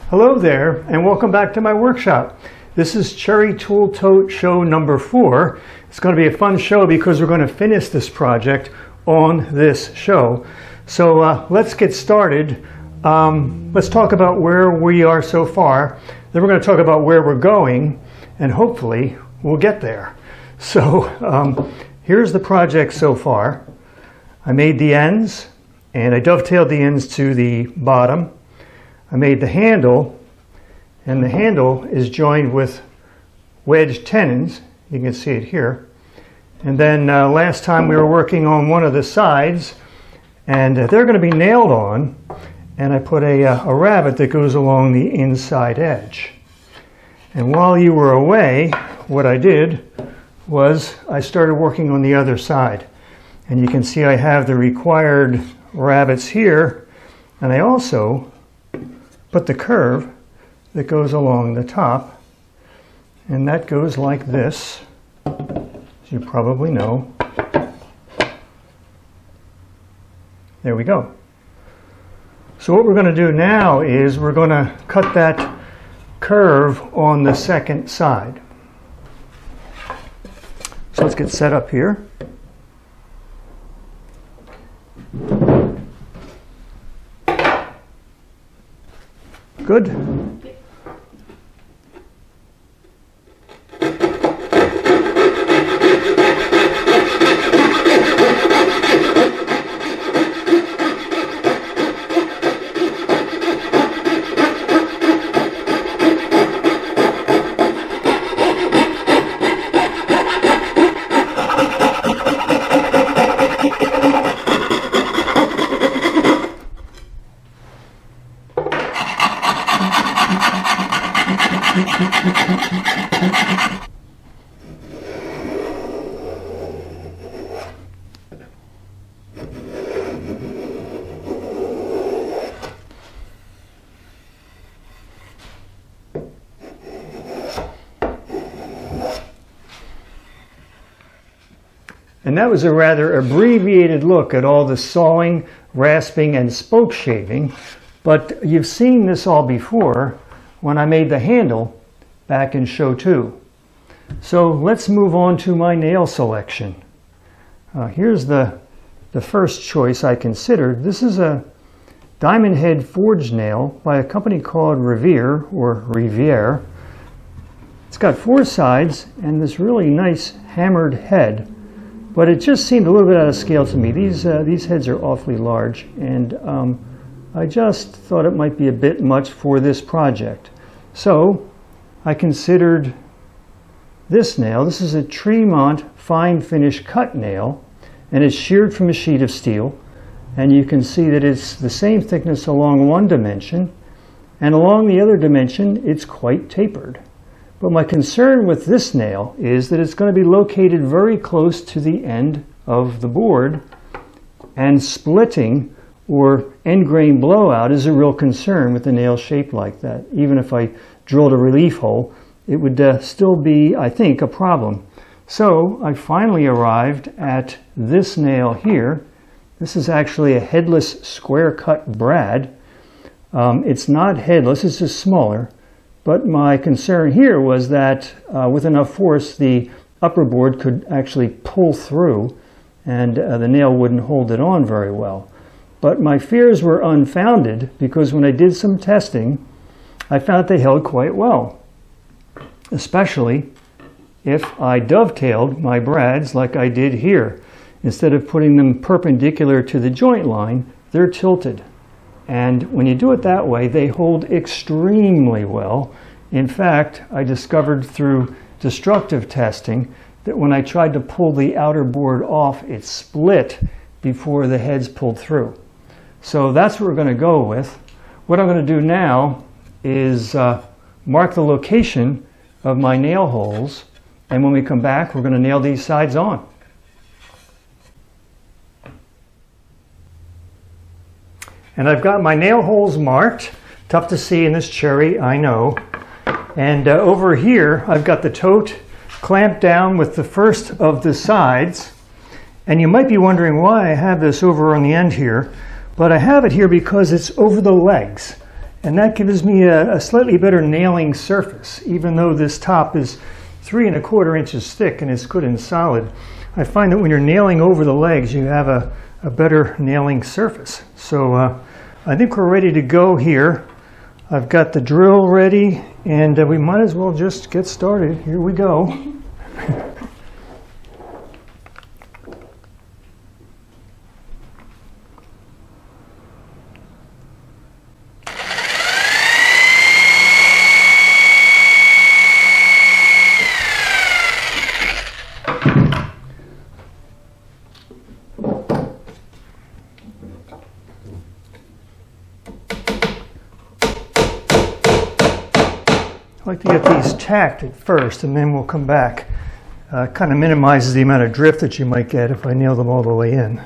Hello there, and welcome back to my workshop. This is Cherry Tool Tote show number 4. It's going to be a fun show because we're going to finish this project on this show. So let's get started. Let's talk about where we are so far. Then we're going to talk about where we're going, and hopefully we'll get there. So here's the project so far. I made the ends, and I dovetailed the ends to the bottom. I made the handle, and the handle is joined with wedge tenons. You can see it here. And then last time we were working on one of the sides, and they're going to be nailed on, and I put a rabbet that goes along the inside edge. And while you were away, what I did was I started working on the other side. And you can see I have the required rabbets here, and I also put the curve that goes along the top, and that goes like this, as you probably know. There we go. So what we're going to do now is we're going to cut that curve on the second side. So let's get set up here. Good. And that was a rather abbreviated look at all the sawing, rasping, and spoke shaving, but you've seen this all before when I made the handle back in show 2. So let's move on to my nail selection. Here's the first choice I considered. This is a diamond head forged nail by a company called Riviere. It's got 4 sides and this really nice hammered head. But it just seemed a little bit out of scale to me. These heads are awfully large, and I just thought it might be a bit much for this project. So I considered this nail. This is a Tremont fine finish cut nail, and it's sheared from a sheet of steel. And you can see that it's the same thickness along one dimension, and along the other dimension it's quite tapered. But my concern with this nail is that it's going to be located very close to the end of the board, and splitting or end grain blowout is a real concern with a nail shaped like that. Even if I drilled a relief hole, it would still be, I think, a problem. So I finally arrived at this nail here. This is actually a headless square cut brad. It's not headless, it's just smaller. But my concern here was that with enough force, the upper board could actually pull through, and the nail wouldn't hold it on very well. But my fears were unfounded, because when I did some testing, I found they held quite well, especially if I dovetailed my brads like I did here. Instead of putting them perpendicular to the joint line, they're tilted. And when you do it that way, they hold extremely well. In fact, I discovered through destructive testing that when I tried to pull the outer board off, it split before the heads pulled through. So that's what we're going to go with. What I'm going to do now is mark the location of my nail holes, and when we come back, we're going to nail these sides on. And I've got my nail holes marked. Tough to see in this cherry, I know. And over here, I've got the tote clamped down with the first of the sides. And you might be wondering why I have this over on the end here. But I have it here because it's over the legs. and that gives me a slightly better nailing surface. Even though this top is 3¼ inches thick and it's good and solid, I find that when you're nailing over the legs, you have a better nailing surface. So I think we're ready to go here. I've got the drill ready, and we might as well just get started. Here we go. I like to get these tacked at first, and then we'll come back. Kind of minimizes the amount of drift that you might get if I nail them all the way in.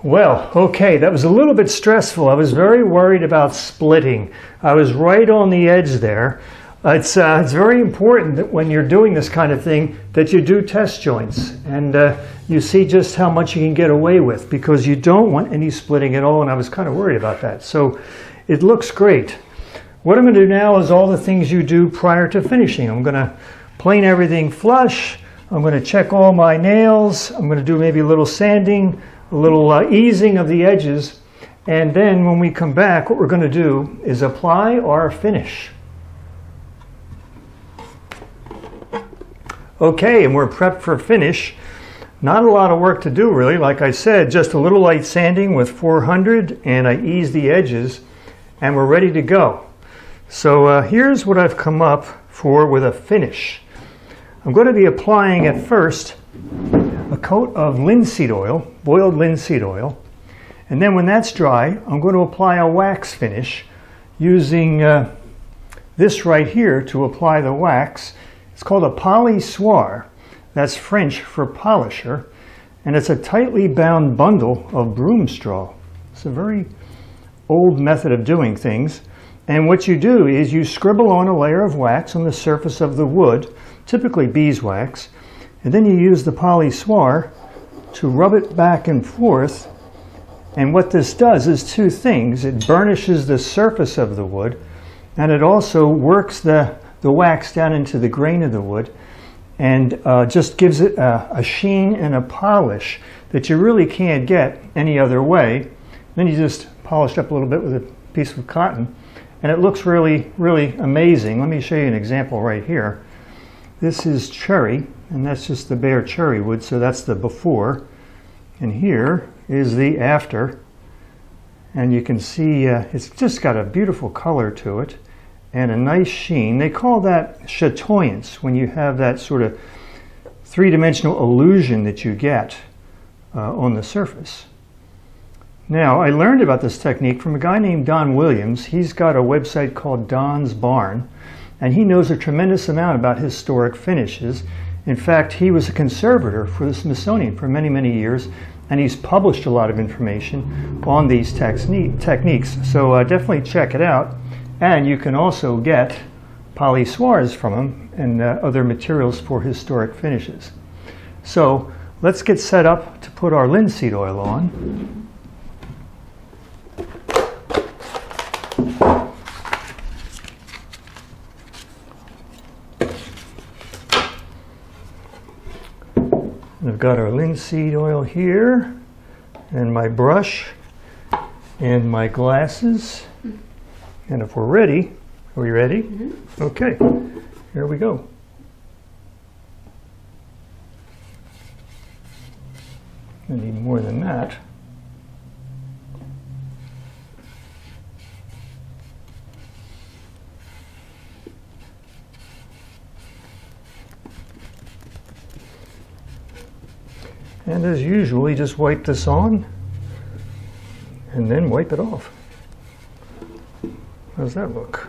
Well, okay, that was a little bit stressful. I was very worried about splitting. I was right on the edge there. It's very important that when you're doing this kind of thing that you do test joints and you see just how much you can get away with, because you don't want any splitting at all, and I was kind of worried about that. So it looks great. What I'm going to do now is all the things you do prior to finishing. I'm going to plane everything flush. I'm going to check all my nails. I'm going to do maybe a little sanding, a little easing of the edges, and then when we come back, what we're going to do is apply our finish. Okay, and we're prepped for finish. Not a lot of work to do really. Like I said, just a little light sanding with 400, and I ease the edges, and we're ready to go. So here's what I've come up for with a finish. I'm going to be applying at first a coat of linseed oil, boiled linseed oil, and then when that's dry, I'm going to apply a wax finish using this right here to apply the wax. It's called a polissoir. That's French for polisher, and it's a tightly bound bundle of broom straw. It's a very old method of doing things, and what you do is you scribble on a layer of wax on the surface of the wood, typically beeswax, and then you use the polissoir to rub it back and forth. And what this does is two things. It burnishes the surface of the wood, and it also works the wax down into the grain of the wood, and just gives it a sheen and a polish that you really can't get any other way. Then you just polish up a little bit with a piece of cotton, and it looks really, really amazing. Let me show you an example right here. This is cherry, and that's just the bare cherry wood, so that's the before. And here is the after. And you can see it's just got a beautiful color to it and a nice sheen. They call that chatoyance, when you have that sort of three-dimensional illusion that you get on the surface. Now, I learned about this technique from a guy named Don Williams. He's got a website called Don's Barn, and he knows a tremendous amount about historic finishes. In fact, he was a conservator for the Smithsonian for many, many years, and he's published a lot of information on these techniques. So definitely check it out. And you can also get polissoirs from him and other materials for historic finishes. So let's get set up to put our linseed oil on. I've got our linseed oil here, and my brush, and my glasses. And if we're ready, are we ready? Mm-hmm. Okay, here we go. I need more than that. And as usual, you just wipe this on and then wipe it off. How's that look?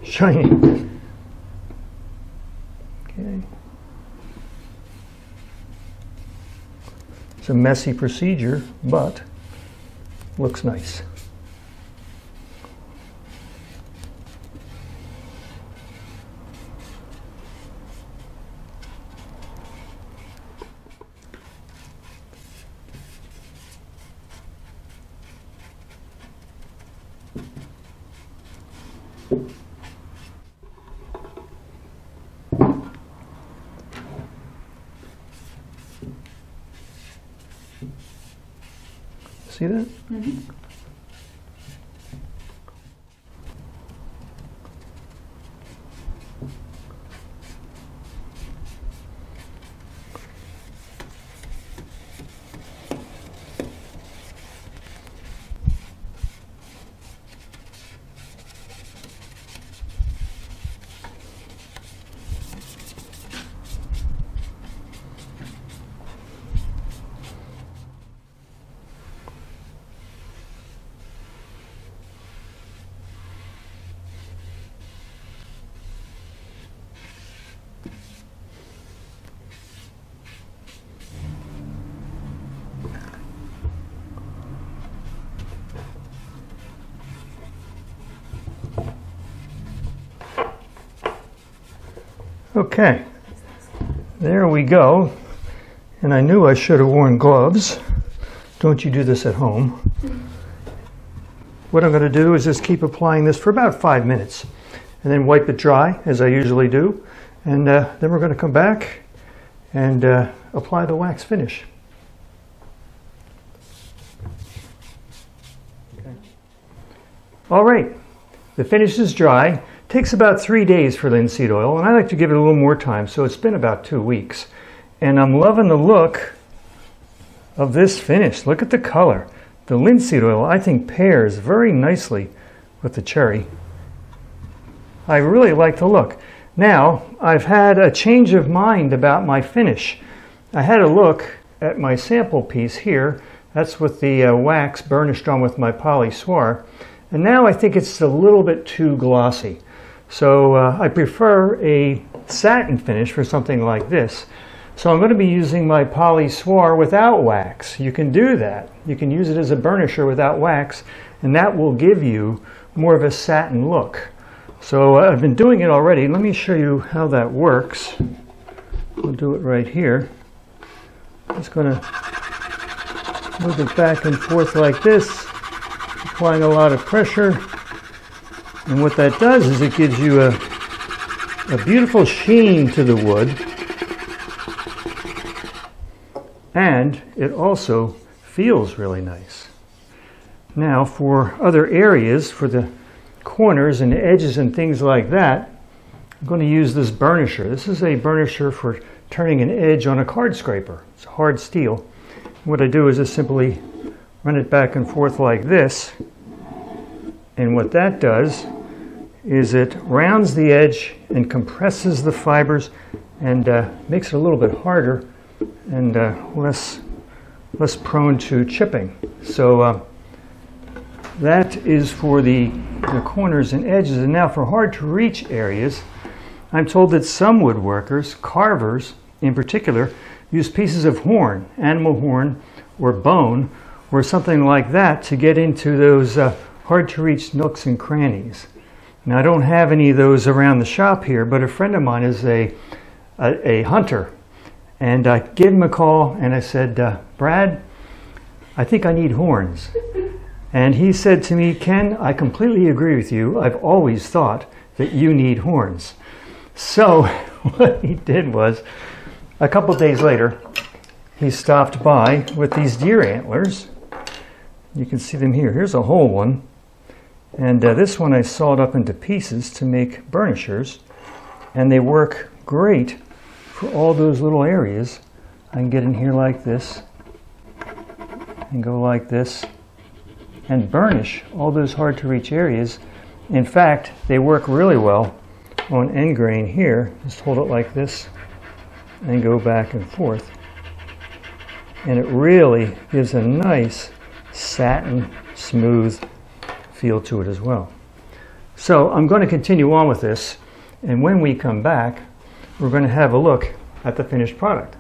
Shiny. Shiny. Okay. It's a messy procedure, but looks nice. See that? Mm-hmm. Okay, there we go. And I knew I should have worn gloves. Don't you do this at home. What I'm going to do is just keep applying this for about 5 minutes and then wipe it dry as I usually do. And then we're going to come back and apply the wax finish. Okay. All right, the finish is dry. Takes about 3 days for linseed oil, and I like to give it a little more time, so it's been about 2 weeks. And I'm loving the look of this finish. Look at the color. The linseed oil, I think, pairs very nicely with the cherry. I really like the look. Now, I've had a change of mind about my finish. I had a look at my sample piece here. That's with the wax burnished on with my polissoir. And now I think it's a little bit too glossy. So I prefer a satin finish for something like this. So I'm going to be using my polissoir without wax. You can do that. You can use it as a burnisher without wax, and that will give you more of a satin look. So I've been doing it already. Let me show you how that works. We'll do it right here. I'm just going to move it back and forth like this, applying a lot of pressure. And what that does is it gives you a beautiful sheen to the wood, and it also feels really nice. Now for other areas, for the corners and edges and things like that, I'm going to use this burnisher. This is a burnisher for turning an edge on a card scraper. It's hard steel. What I do is just simply run it back and forth like this, and what that does is it rounds the edge and compresses the fibers and makes it a little bit harder and less less prone to chipping. So that is for the corners and edges. And now for hard to reach areas, I'm told that some woodworkers, carvers in particular, use pieces of horn, animal horn or bone or something like that to get into those hard to reach nooks and crannies. Now I don't have any of those around the shop here, but a friend of mine is a hunter, and I gave him a call and I said, Brad, I think I need horns. And he said to me, Ken, I completely agree with you. I've always thought that you need horns. So what he did was, a couple days later, he stopped by with these deer antlers. You can see them here. Here's a whole one. And this one I sawed up into pieces to make burnishers. And they work great for all those little areas. I can get in here like this and go like this and burnish all those hard to reach areas. In fact, they work really well on end grain here. Just hold it like this and go back and forth. And it really gives a nice satin, smooth feel to it as well. So I'm going to continue on with this, and when we come back, we're going to have a look at the finished product.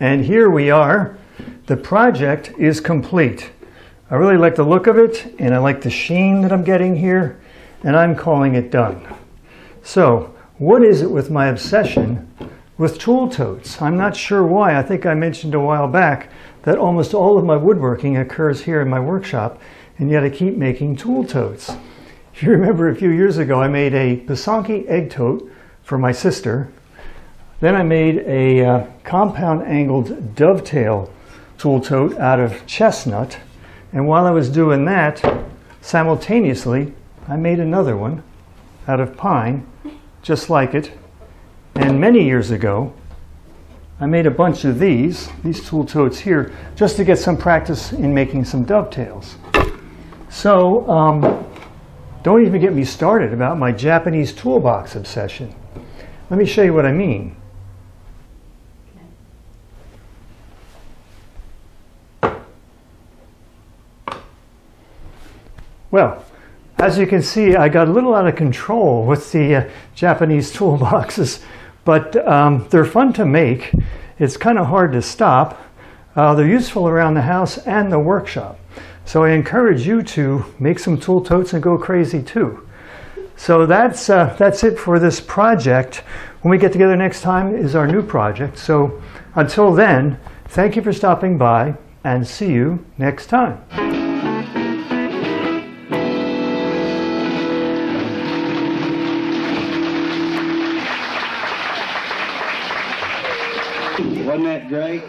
And here we are. The project is complete. I really like the look of it, and I like the sheen that I'm getting here, and I'm calling it done. So, what is it with my obsession with tool totes? I'm not sure why. I think I mentioned a while back that almost all of my woodworking occurs here in my workshop, and yet I keep making tool totes. If you remember a few years ago, I made a Pisanki egg tote for my sister. Then I made a compound angled dovetail tool tote out of chestnut. And while I was doing that, simultaneously, I made another one out of pine, just like it. And many years ago, I made a bunch of these tool totes here, just to get some practice in making some dovetails. So, don't even get me started about my Japanese toolbox obsession. Let me show you what I mean. Well, as you can see, I got a little out of control with the Japanese toolboxes, but they're fun to make. It's kind of hard to stop. They're useful around the house and the workshop. So I encourage you to make some tool totes and go crazy too. So that's it for this project. When we get together next time is our new project. So until then, thank you for stopping by, and see you next time. Wasn't that great?